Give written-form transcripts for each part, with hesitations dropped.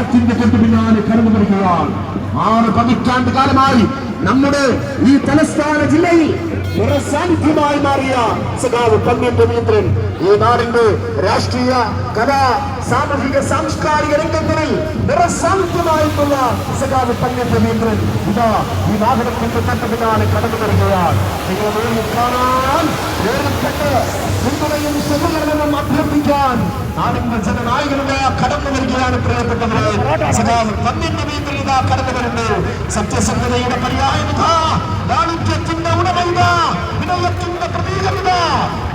വാഹനത്തിന്റെ തൊട്ടു പിന്നാലെ കടന്നു വരികയാണ്. 6 പതിറ്റാണ്ട് കാലമായി നമ്മുടെ ഈ തലസ്ഥാന ജില്ലയിൽ നിറസാന്നിധ്യമായി മാറിയ സഖാവ് പന്ന്യൻ രവീന്ദ്രൻ ഈ നാടിന്റെ രാഷ്ട്രീയ കലാ സാമൂഹിക സാംസ്കാരിക രംഗങ്ങളിൽ നിറസാന്നിധ്യമായിട്ടുള്ള സഖാവ് പന്ന്യൻ രവീന്ദ്രൻ ഇതാ ഈ വാഹനത്തിന്റെ തൊട്ടു പിന്നാലെ കടന്നു വരികയാണ്. നിങ്ങൾ കാണാൻ പിന്തുണയും സഹകരണവും അഭ്യർത്ഥിക്കാൻ നാടിന്റെ ജനനായകരുടെ കടന്നു വരികയാണ്. പ്രിയപ്പെട്ടവരെ, സഖാവ് പന്ന്യൻ രവീന്ദ്രൻ ഇതാ കടന്നു വരുന്നു. സത്യസന്ധതയുടെ പര്യായമിതാ, ലാളിത്യത്തിന്റെ ഉടമയിതാ, വിനയത്തിന്റെ പ്രതീകമിതാ,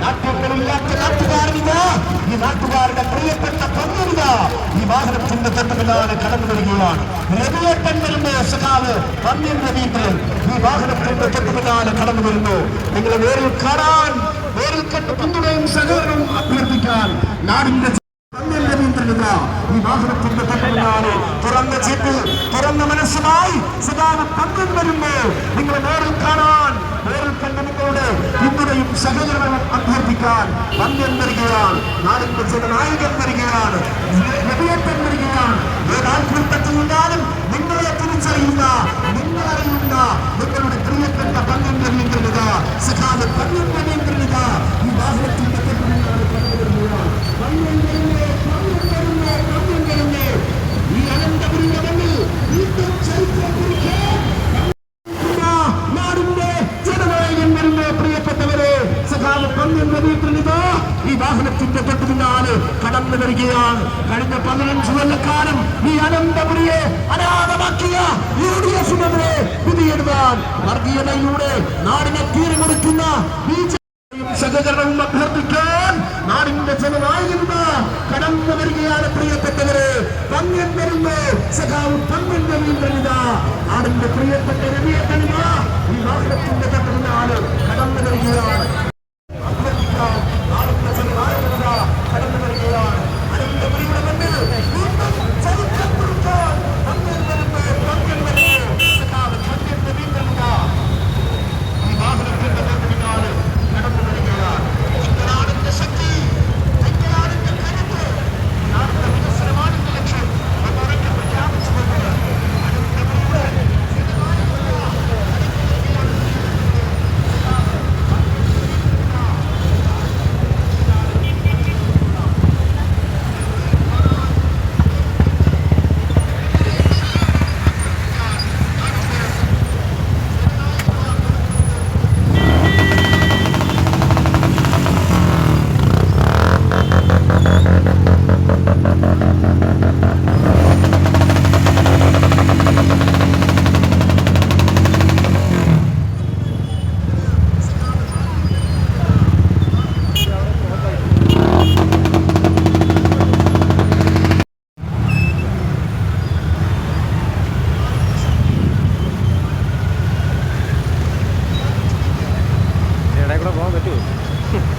നാട്യങ്ങളില്ലാത്ത നാട്ടുകാരനിതാ, ഈ നാട്ടുകാരുടെ പ്രിയപ്പെട്ട പന്ന്യനിതാ ഈ വാഹനത്തിന്റെ തൊട്ടുപിന്നാലെ കടന്നു വരികയാണ്. രവിയേട്ടൻ വരുന്ന സഖാവ് പന്ന്യൻ രവീന്ദ്രൻ ഈ വാഹനത്തിന്റെ തൊട്ടുപിന്നാലെ കടന്നു വരുന്നു. നിങ്ങളെ നേരിൽ കാണാൻ, നേരിൽ കണ്ട് പിന്തുണയും സഹകരണവും അഭ്യർത്ഥിക്കാൻ നാടിന്റെ പന്ന്യൻ രവീന്ദ്രനിത ഈ വാഹനത്തിന്റെ തൊട്ടുപിന്നാലെ തുറന്ന ചീട്ടിൽ തുറന്ന മനസ്സുമായി സഖാവ് പന്ന്യൻ വരുന്നു. നിങ്ങളെ നേരിൽ കാണാൻ, നേരിൽ കണ്ട് നിങ്ങളുടെ പിന്തുണയും സഹകരണവും അഭ്യർത്ഥിക്കാൻ പന്ന്യൻ വരികയാണ്. നാടിന്റെ ജനനായകൻ വരികയാണ്. രവിയേട്ടൻ വരികയാണ്. ഏതാൽക്കൂട്ടത്തിൽ നിന്നാലും നിങ്ങളെ തിരിച്ചറിയുന്ന, നിങ്ങളറിയുന്ന നിങ്ങളുടെ പ്രിയപ്പെട്ട പന്ന്യൻ രവീന്ദ്രനിത സഖാവ് പന്ന്യൻ രവീന്ദ്രനിത ഈ വാഹനത്തിന്റെ തൊട്ടുപിന്നാലെ കടന്നു വരികയാണ്. പന്ന്യൻ വരുന്നേ, പന്ന്യൻ വരുന്നേ, പന്ന്യൻ വരുന്നേ. ഈ അനന്തപുരിയുടെ മണ്ണിൽ വീണ്ടും ചരിത്രം കുറിക്കാൻ നാടിന്റെ ജനനായകൻ വരുന്ന പ്രിയപ്പെട്ടവരെ സഖാവ് പന്ന്യൻ രവീന്ദ്രനിത ഈ വാഹനത്തിന്റെ തൊട്ടുപിന്നാലെ കടന്നു വരികയാണ്. കഴിഞ്ഞ 15 കൊല്ലക്കാലം ഈ അനന്തപുരിയെ അനാഥമാക്കിയ UDF-നെതിരെ വിധിയെഴുതാൻ വർഗീയതയുടെ നാടിനെ തീരുമുറിക്കുന്ന സഹകരണവും അഭ്യർത്ഥിക്കാൻ നാടിന്റെ ജനനായകനിത കടന്നു വരികയാണ്. പ്രിയപ്പെട്ടവരെ, പന്ന്യൻ വരുന്നു. സഖാവ് പന്ന്യൻ രവീന്ദ്രനിത നാടിന്റെ പ്രിയപ്പെട്ട രവിയേട്ടനിത ഈ വാഹനത്തിന്റെ തൊട്ടുപിന്നാലെ കടന്നു വരികയാണ്. അഭ്യർത്ഥിക്കാൻ നാടിന്റെ ജനനായകനിത കടന്നു വരികയാണ്. അനന്തപുരിയുടെ മണ്ണിൽ വീണ്ടും ചരിത്രം കുറിക്കാൻ പന്ന്യൻ വരുന്നു, പന്ന്യൻ വരുന്നു. സഖാവ് പന്ന്യൻ രവീന്ദ്രനിത ഈ വാഹനത്തിന്റെ തൊട്ടുപിന്നാലെ കടന്നു വരികയാണ്. നാടിന്റെ ശക്തി, നാടിന്റെ കരുത്ത്, നാടിന്റെ വികസനമാണിന്റെ ലക്ഷ്യം എന്നൊക്കെ പ്രഖ്യാപിച്ചുകൊണ്ട് അനന്തപുരിയുടെ കൂടെ പോകാൻ പറ്റുമോ?